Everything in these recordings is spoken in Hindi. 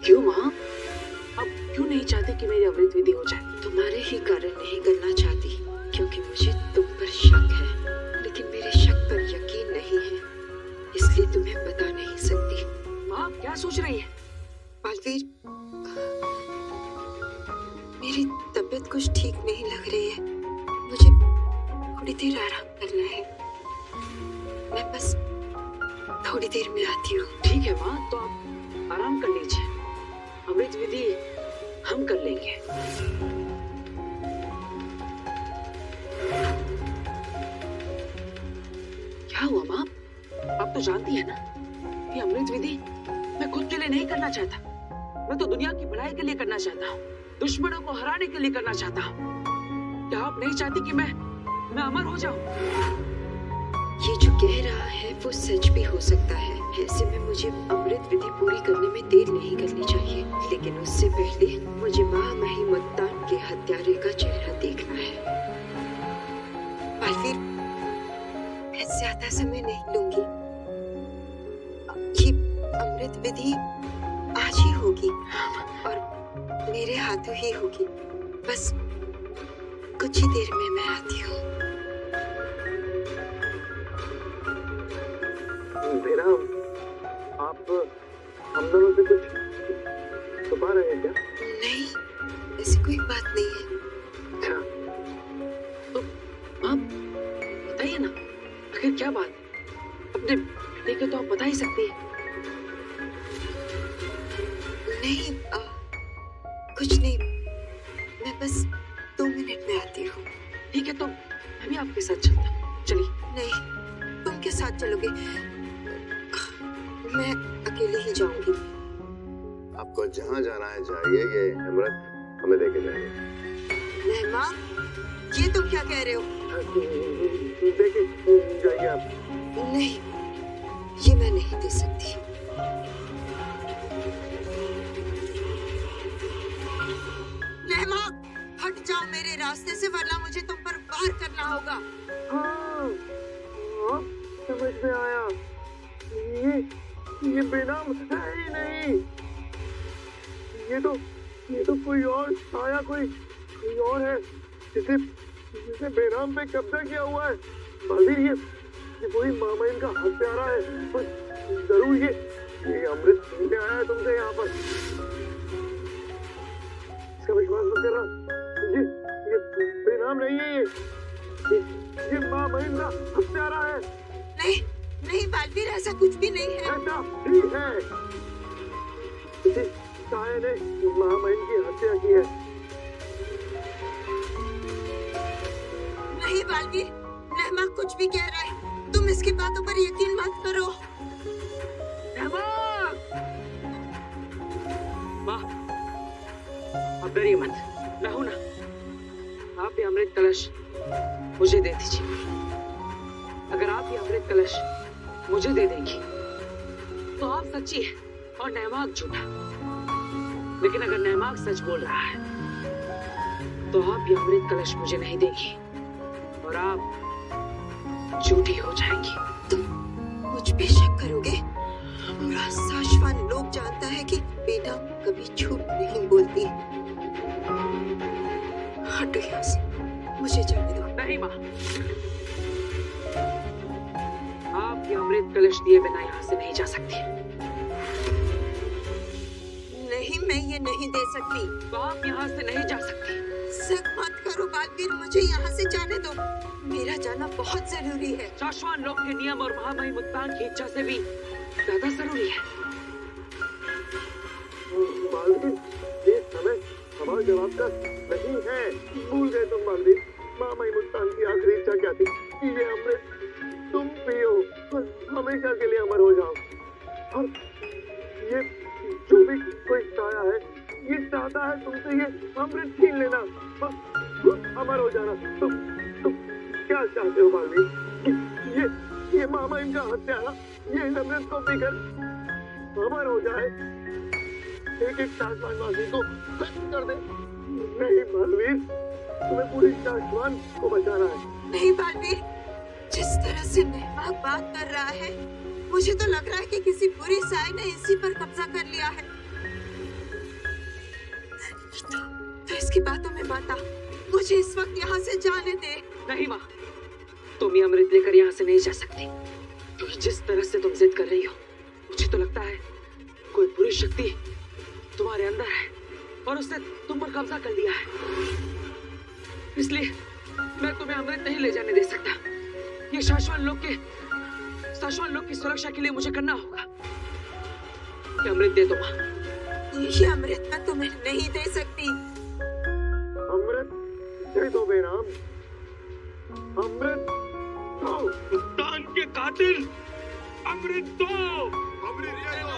क्यों माँ? अब क्यों नहीं चाहते कि मेरी अमृत विधि हो जाए? तुम्हारे ही कारण नहीं करना चाहती, क्योंकि मुझे तुम पर शक है, लेकिन मेरे शक पर यकीन नहीं है, इसलिए तुम्हें बता नहीं सकती। माँ क्या सोच रही है? बालवीर, मेरी तबीयत कुछ ठीक नहीं लग रही है, मुझे थोड़ी देर आराम करना है। मैं बस थोड़ी देर में आती हूँ। ठीक है माँ, तो आप आराम कर लीजिए, अमृत विधि हम कर लेंगे। क्या हुआ माँ? आप तो जानती है ना कि अमृत विधि मैं खुद के लिए नहीं करना चाहता, मैं तो दुनिया की भलाई के लिए करना चाहता हूँ, दुश्मनों को हराने के लिए करना चाहता हूँ। क्या आप नहीं चाहती कि मैं अमर हो जाऊं? ये जो कह रहा है वो सच भी हो सकता है। ऐसे में मुझे अमृत विधि पूरी करने में देर नहीं करनी चाहिए, लेकिन उससे पहले मुझे महामहिम मुत्तान के हत्यारे का चेहरा देखना है। बालवीर, मैं ज्यादा समय नहीं लूंगी, ये अमृत विधि आज ही होगी और मेरे हाथों ही होगी। बस कुछ ही देर में मैं आती हूँ। बेरा, आप हम दोनों से कुछ छुपा रहे हैं क्या? नहीं, ऐसी कोई बात नहीं है। अच्छा, तो आप बताइए ना, आखिर क्या बात? अपने बेटे को तो आप बता ही सकती है। नहीं, कुछ नहीं, मैं बस 2 मिनट में आती हूँ। ठीक है, तो मैं भी आपके साथ चलता हूँ, चलिए। नहीं, तुम के साथ चलोगे? मैं अकेले ही जाऊंगी। आपको जहाँ जाना है जाइए, ये अमृत हमें देके जाइए। महिमा, ये तुम क्या कह रहे हो? देके जाइए आप। नहीं, ये मैं नहीं दे सकती। महिमा, हट जाओ मेरे रास्ते से, वरना मुझे तुम पर वार करना होगा। हाँ, समझ में आया, ये बेनाम है ही नहीं। ये तो कोई और आया, कोई और है जिसे बेनाम पे कब्जा किया हुआ है। बालवीर, ये कोई मामाइन का हत्यारा है, और जरूर ये अमृत पीने आया है तुमसे यहाँ पर। इसका विश्वास मत करना, ये बेनाम नहीं है, ये मामाइन का हत्यारा है। नहीं नहीं बालवीर, ऐसा कुछ भी नहीं है। ऐसा ही है, किसी साये ने महामहिम की हत्या की है। नहीं बालवीर, रहमा कुछ भी कह रहा है, तुम इसकी बातों पर यकीन मत करो। माँ, आप डरिए मत, रहो ना। आप ये अमृत कलश मुझे दे दीजिए। अगर आप ये अमृत कलश मुझे दे देंगी तो आप सच्ची है और नहमाक झूठा। लेकिन अगर नहमाक सच बोल रहा है तो आप ये अमृत कलश मुझे नहीं देंगी और आप झूठी हो जाएंगी। तुम मुझ पे शक करोगे? पूरा साशवान लोग जानता है कि बेनाम कभी झूठ नहीं बोलती। हटो यहाँ से, मुझे जाने दो। नहीं माँ, आप ये अमृत कलश दिए बिना यहाँ से नहीं जा सकती। नहीं, मैं ये नहीं दे सकती। तो आप यहाँ से नहीं जा सकती। शक मत करो बालवीर, मुझे यहाँ से जाने दो, मेरा जाना बहुत जरूरी है। शाश्वान लोक के नियम और महामहिम मुत्तान की इच्छा से भी ज्यादा जरूरी है। बालवीर, ये समय सवाल जवाब का नहीं है। भूल गए तुम बालवीर, महामहिम मुत्तान की आखिरी इच्छा क्या थी? ये अमृत तुम पियो और हमेशा के लिए अमर हो जाओ। और ये जो भी कोई साया है, ये चाहता है तुमसे ये अमृत छीन लेना और अमर हो जाना। तुम क्या चाहते हो बालवीर? ये मामाइन का हत्यारा ये अमृत को पीकर अमर हो जाए, एक शाश्वानवासी को खत्म कर दे। नहीं बालवीर, तुम्हें पूरी शाश्वान को बचाना है। नहीं बालवीर, जिस तरह से नहमाक बात कर रहा है, मुझे तो लग रहा है कि किसी बुरी साय ने इसी पर कब्जा कर लिया है। उसकी बातों में मत आ। मुझे इस वक्त यहाँ से जाने दे। नहीं माँ, तुम ये अमृत लेकर यहाँ से नहीं जा सकती, क्योंकि जिस तरह से तुम जिद कर रही हो, मुझे तो लगता है कोई बुरी शक्ति तुम्हारे अंदर है और उसने तुम पर कब्जा कर लिया है। इसलिए मैं तुम्हें अमृत नहीं ले जाने दे सकता। ये शाश्वत लोक की सुरक्षा के लिए मुझे करना होगा। ये अमृत दे दो माँ। ये अमृत मैं तुम्हें नहीं दे सकती। अमृत दे दो बेराम, अमृत दो। सुल्तान के कातिल, अमृत दो। अमृत दे दो,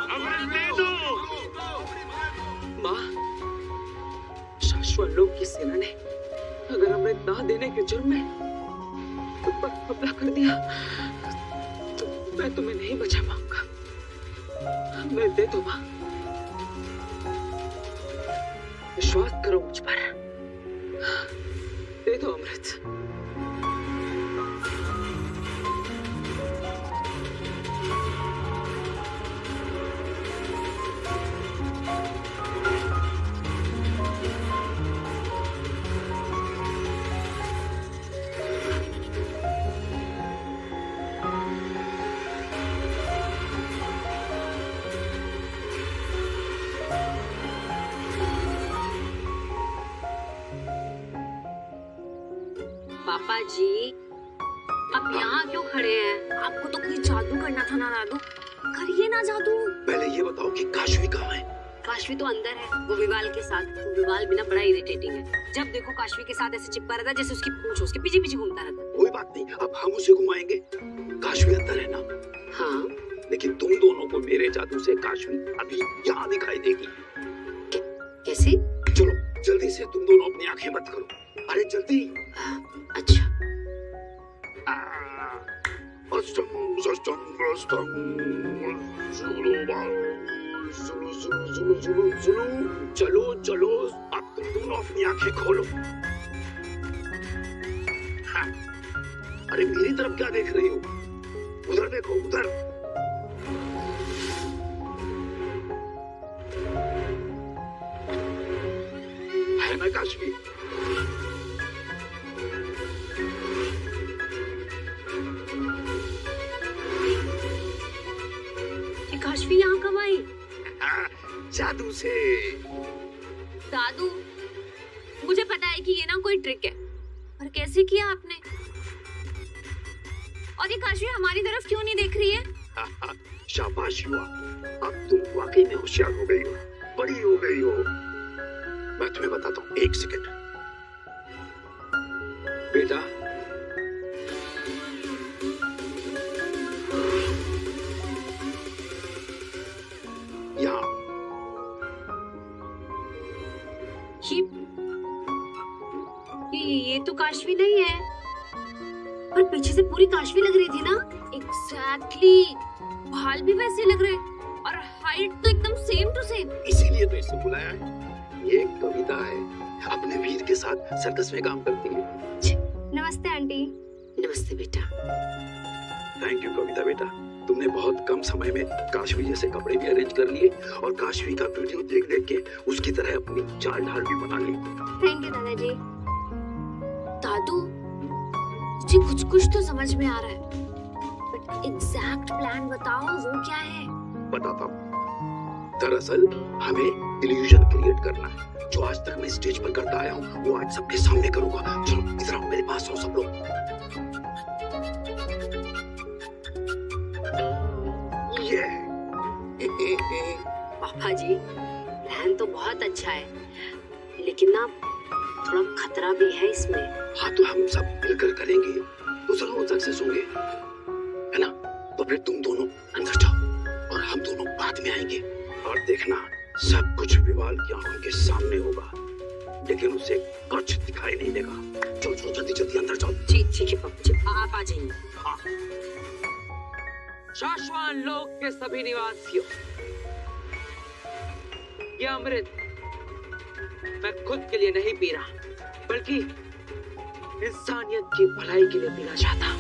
अमृत दे दो। माँ, शाश्वत लोक की सेना ने अगर अमृत ना देने के जुर्म में तुम पर हमला कर दिया तो मैं तुम्हें नहीं बचा पाऊंगा। अमृत दे दो माँ, विश्वास करो मुझ पर। दे दो अमृत। पापा जी, आप यहाँ क्यों खड़े हैं? आपको तो कोई जादू करना था ना दादू, करिए ना जादू। पहले ये बताओ कि काशवी कहाँ है? काशवी तो अंदर है, वो विवाल के साथ। वो विवाल बिना बड़ा इरिटेटिंग है। जब देखो काशवी के साथ ऐसे चिपका रहता है जैसे उसकी पूंछ उसके पीछे पीछे घूमता रहता है। कोई बात नहीं, अब हम उसे घुमाएंगे। काशवी अंदर है ना? हाँ, लेकिन तुम दोनों को मेरे जादू से काशवी अभी यहाँ दिखाई देगी। कैसे? चलो जल्दी से, तुम दोनों अपनी आंखें बंद करो। अरे जल्दी। अच्छा। अष्टम षष्टम अष्टम सुलो सुलो सुलो सुलो सुलो। चलो चलो, अब तुम दोनों अपनी आंखें खोलो। हाँ। अरे मेरी तरफ क्या देख रही हो? उधर देखो, उधर। है ना काशवी? ये काशवी यहाँ कब आई? जादू से। दादू, मुझे पता है कि ये ना कोई ट्रिक है, पर कैसे किया आपने? और ये काशवी हमारी तरफ क्यों नहीं देख रही है? शाबाश हुआ, अब तुम वाकई में होशियार हो गई हो, बड़ी हो गई हो। मैं तुम्हें बताता हूँ, एक सेकंड। बेटा, यहाँ ये तो काशवी नहीं है, पर पीछे से पूरी काशवी लग रही थी ना। एग्जैक्टली, बाल भी वैसे लग रहे और हाइट तो एकदम सेम टू सेम। इसीलिए तो इसे बुलाया है। ये एक कविता है, अपने वीर के साथ सर्कस में काम करती है। नमस्ते आंटी। नमस्ते बेटा। थैंक यू कविता बेटा, तुमने बहुत कम समय में काशवी जैसे कपड़े भी अरेंज कर लिए और काशवी का वीडियो देख देख के उसकी तरह अपनी चाल ढाल भी बना ली। थैंक यू दादाजी। दादू, मुझे कुछ कुछ तो समझ में आ रहा है, बट एग्जैक्ट प्लान बताओ, वो क्या है? बताता हूँ। दरअसल हमें इल्यूजन क्रिएट करना है। जो आज तक मैं स्टेज पर करता आया हूँ वो आज सबके सामने करूंगा। चलो इधर आओ, मेरे पास आओ सब लोग। ये पापा जी, प्लान तो बहुत अच्छा है, लेकिन ना थोड़ा खतरा भी है इसमें। हाँ, तो हम सब मिलकर करेंगे तो जरूर सक्सेस होंगे, है ना? तो फिर तुम दोनों अंदर जाओ और हम दोनों बाद में आएंगे। और देखना, सब कुछ विवाल की आंखों के सामने होगा, लेकिन उसे कुछ दिखाई नहीं देगा। चलो चलो जल्दी जल्दी अंदर जाओ। ठीक है पापा जी, आप आ जाइए। हाँ। शाश्वत लोक के सभी निवासियों, यह अमृत मैं खुद के लिए नहीं पी रहा, बल्कि इंसानियत की भलाई के लिए पीना चाहता हूं।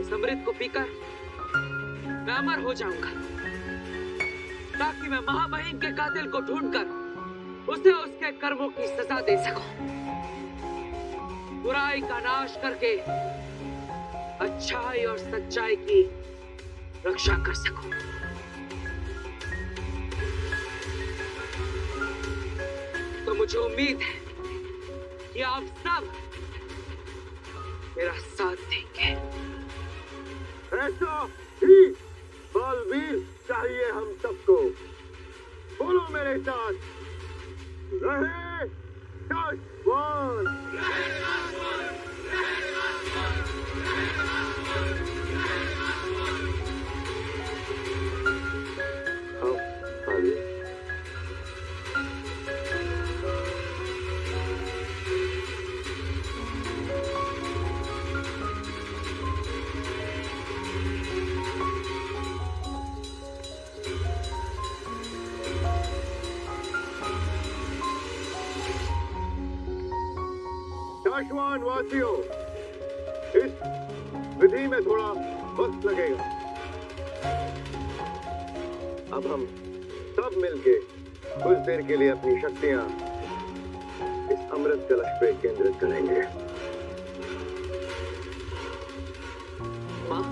इस अमृत को पीकर मैं अमर हो जाऊंगा, ताकि मैं महामहिम के कातिल को ढूंढकर उसे उसके कर्मों की सजा दे सकूं, बुराई का नाश करके अच्छाई और सच्चाई की रक्षा कर सकूं। तो मुझे उम्मीद है कि आप सब मेरा साथ देंगे। ऐसा ही बालवीर चाहिए हम सबको। बोलो मेरे साथ, रहे काशवान। काशवान वासियों, इस विधि में थोड़ा वक्त लगेगा। अब हम सब मिलके कुछ देर के लिए अपनी शक्तियां इस अमृत कलश पे केंद्रित करेंगे। माँ,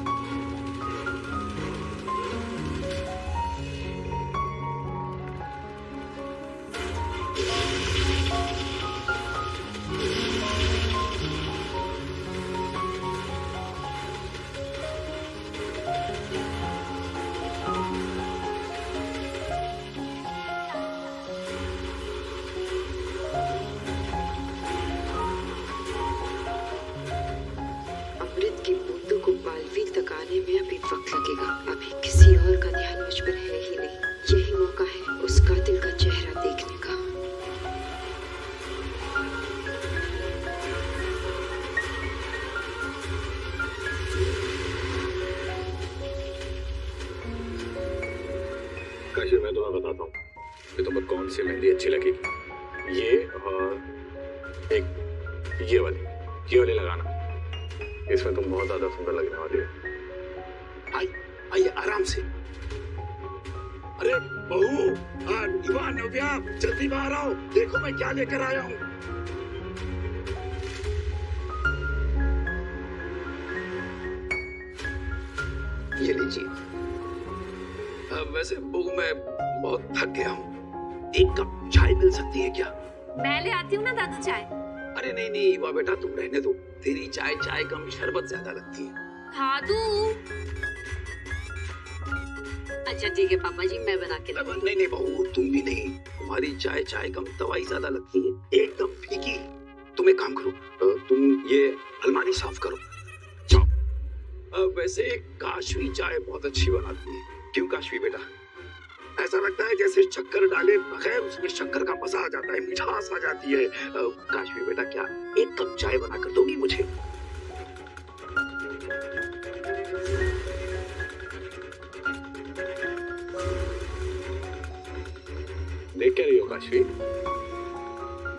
अमृत की बूंदों को बालवीर तक आने में अभी वक्त लगेगा। अभी किसी और का ध्यान मुझ पर है ही नहीं। यही मौका है उस कातिल का चेहरा देखने का। काशी, मैं तुम्हें बताता हूँ कि तुम्हें कौन सी मेहंदी अच्छी लगेगी। ये और एक ये वाली लगाना। इसमें तुम बहुत ज्यादा सुंदर लगने वाली हो। आइए आराम से। अरे बहू, दीवान नव्या, जल्दी बाहर आओ, देखो मैं क्या लेकर आया हूँ। ये लीजिए। वैसे बहू मैं बहुत थक गया हूँ, एक कप चाय मिल सकती है क्या? मैं ले आती हूँ ना दादू चाय। अरे नहीं नहीं वाह बेटा, तुम रहने दो। तेरी चाय कम, शरबत ज्यादा लगती है। दादू। अच्छा ठीक है पापा जी, मैं बना के लाऊंगी। नहीं नहीं बहू, तुम भी नहीं। तुम्हारी चाय कम, दवाई ज्यादा लगती है, एकदम फीकी। तुम एक काम करो, तुम ये अलमारी साफ करो, जाओ। वैसे काशवी चाय बहुत अच्छी बनाती है। क्यों काशवी बेटा? ऐसा लगता है जैसे शक्कर डाले बगैर उसमें शक्कर का मजा आ जाता है, मिठास आ जाती है। काशवी बेटा, क्या एक कप चाय बना कर दोगी मुझे? देख क्या रही हो काशवी?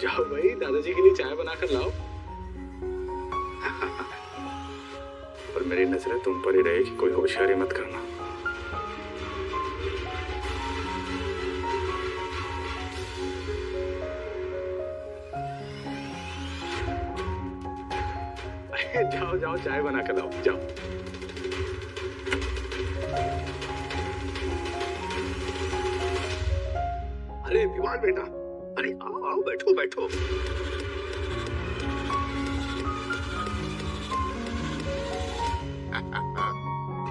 जाओ भाई, दादाजी के लिए चाय बना कर लाओ। और मेरी नजरें तुम पर ही रहे कि कोई होशियारी मत करना। जाओ जाओ, चाय बना कर लाओ, जाओ। अरे विवान बेटा, अरे आओ आओ, बैठो बैठो।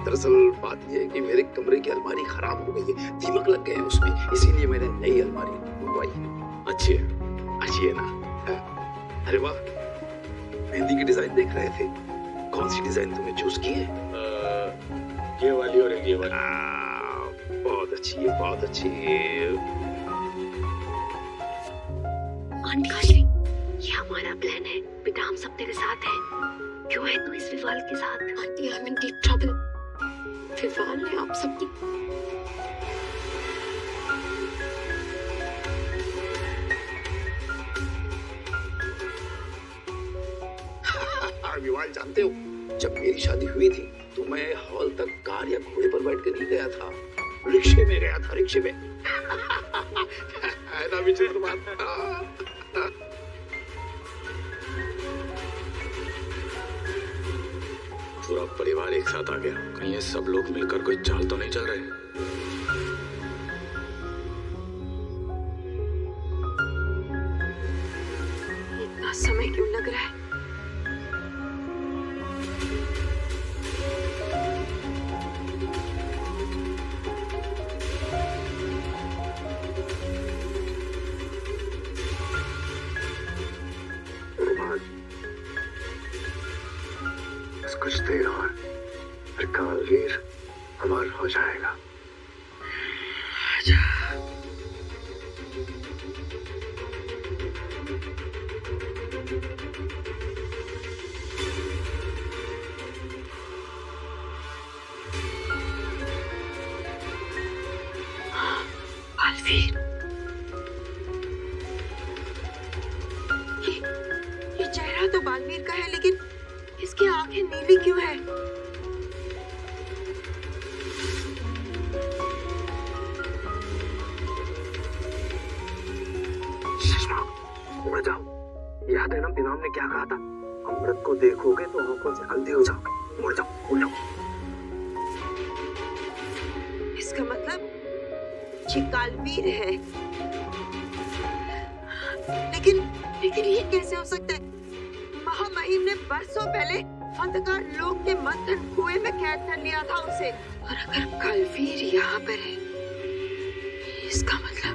दरअसल बात यह है कि मेरे कमरे की अलमारी खराब हो गई है, दीमक लग गए हैं उसमें, इसीलिए मैंने नई अलमारी मंगवाई है। अच्छी है ना? अरे वाह, मेहंदी की डिजाइन देख रहे थे, कौन सी डिजाइन तुमने चूज की है? ये वाली और ये वाली। बहुत अच्छी है, बहुत अच्छी है। आंटी काशवी, ये हमारा प्लान है। बेटा हम सब तेरे साथ हैं। क्यों है तू इस विवाल के साथ? Aunty, I am in deep trouble. विवाल ने आप सबकी विवाल जानते हो, जब मेरी शादी हुई थी तो मैं हॉल तक कार या घोड़े पर बैठ कर नहीं गया था, रिक्शे में गया था, रिक्शे में। है ना विचित्र बात? पूरा परिवार एक साथ आ गया। कहीं ये सब लोग मिलकर कोई चाल तो नहीं चल रहे? इतना समय क्यों लग रहा है? कुछ देर और फिर कालवीर अमर हो जाएगा। बालवीर, ये चेहरा तो बालवीर का है, लेकिन इसकी आंखें नीली क्यों है? सुषमा, उड़ जाओ। याद है ना इनाम ने क्या कहा था? अमृत को देखोगे तो आंखों से हल्दी हो जाओगे। उड़ जाओ, उड़ जाओ। इसका मतलब ये कालवीर है। लेकिन ये कैसे हो सकता है? महामहिम ने बरसों पहले अंधकार लोक के मंथन कुएं में कैद कर लिया था उसे। और अगर कालवीर यहाँ पर है, इसका मतलब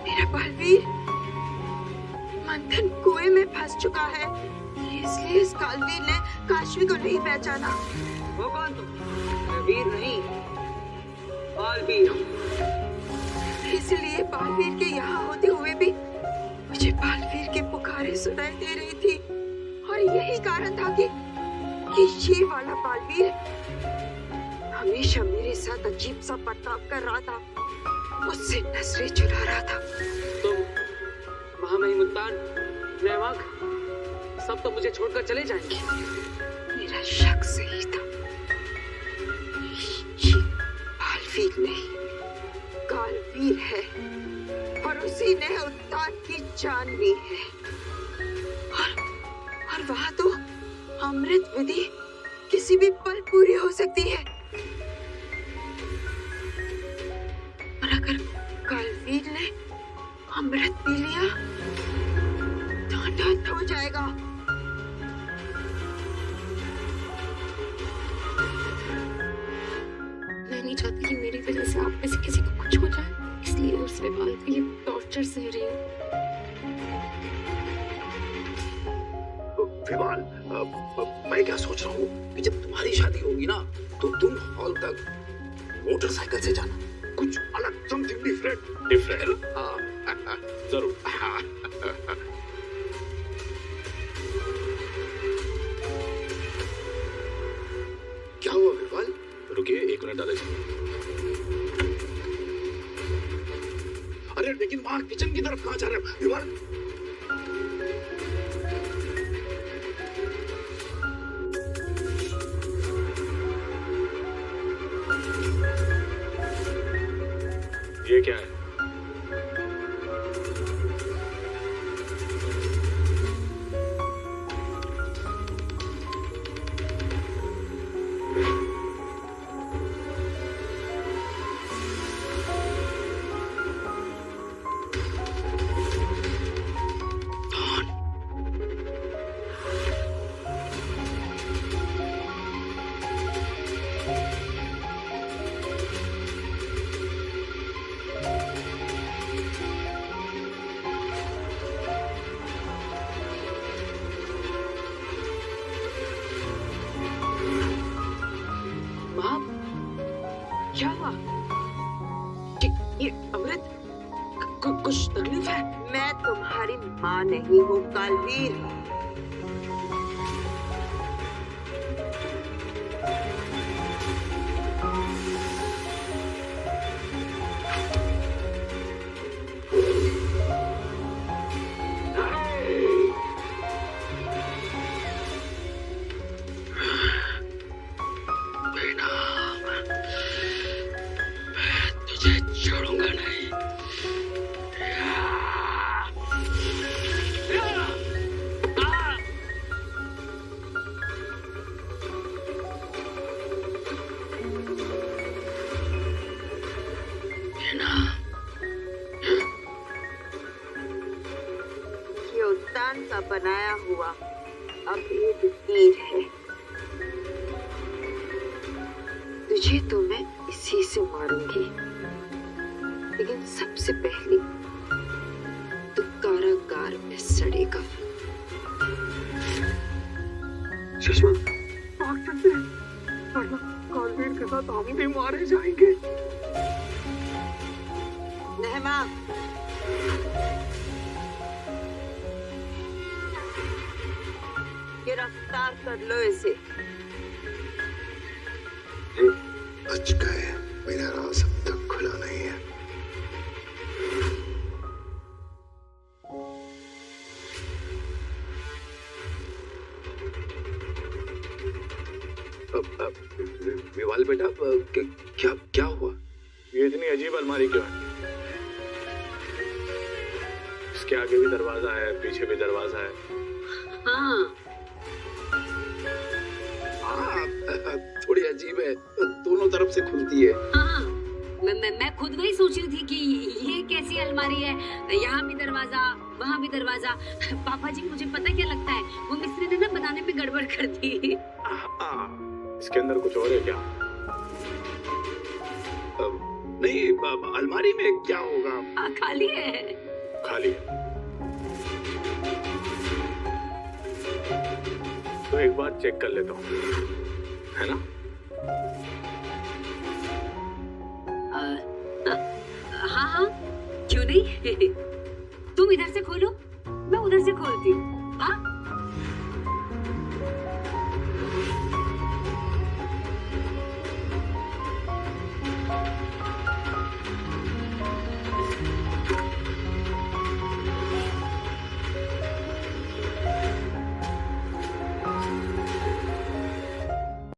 मेरा बालवीर मंथन कुएं में फंस चुका है। इसलिए इस कालवीर ने काशवी को नहीं पहचाना। वो कौन तुम? मैं वीर नहीं, बालवीर हूँ। इसलिए बालवीर के यहाँ होते हुए भी मुझे बालवीर की पुकारें सुनाई दे रही थी। और यही कारण था कि ये वाला बालवीर हमेशा मेरे साथ अजीब सा बर्ताव कर रहा था, मुझसे नजरें चुरा रहा था। तुम, महामहिम मुल्तान, नैवाक, सब तो मुझे छोड़कर चले जाएंगे। मेरा शक सही था। ये बालवीर नहीं, कालवीर है। और उसी ने उत्तान की जान ली है। और वहां तो अमृत विधि किसी भी पल पूरी हो सकती है। और अगर कालवीर ने अमृत पी लिया तो अनर्थ हो जाएगा। मैं नहीं चाहती कि मेरी वजह से आप में से किसी को कुछ हो जाए, इसलिए उस विवाल को ये टॉर्चर सह रही हूँ। विवाल, मैं क्या सोच रहा हूँ कि जब तुम्हारी शादी होगी ना तो तुम हॉल तक मोटरसाइकिल से जाना, कुछ अलग, समथिंग डिफरेंट। हाँ, जरूर। क्या हुआ विवाल? रुकिए, 1 मिनट दादाजी। अरे लेकिन वहाँ किचन की तरफ कहाँ जा रहे हो विवाल? ये क्या है? क्या हुआ? ये अमृत, कुछ तकलीफ है? मैं तुम्हारी माँ नहीं हूँ कालवीर। बनाया हुआ अब एक तीर है। तुझे तो मैं इसी से मारूंगी, लेकिन सबसे पहले तू कारागार में सड़ेगा। सुषमा, भाग सकते हैं, वरना कालवीर के साथ हम भी मारे जाएंगे। नहमा, गिरफ्तार कर लो इसे। बच गए, मेरा राज अब तक खुला नहीं है। विवाल बेटा, क्या क्या हुआ? ये इतनी अजीब अलमारी क्यों है? इसके आगे भी दरवाजा है, पीछे भी दरवाजा है। हाँ, थोड़ी अजीब है, दोनों तरफ से खुलती है। हाँ, मैं खुद वही सोच रही थी कि ये कैसी अलमारी है, यहाँ भी दरवाजा, वहाँ भी दरवाजा। पापा जी, मुझे पता क्या लगता है, वो मिस्त्री ने ना बनाने में गड़बड़ कर दी। इसके अंदर कुछ और है क्या? नहीं, अलमारी में क्या होगा? खाली है। खाली है तो एक बार चेक कर लेता हूँ, है ना? हाँ हाँ, क्यों नहीं। तुम इधर से खोलो, मैं उधर से खोलती हूँ। हाँ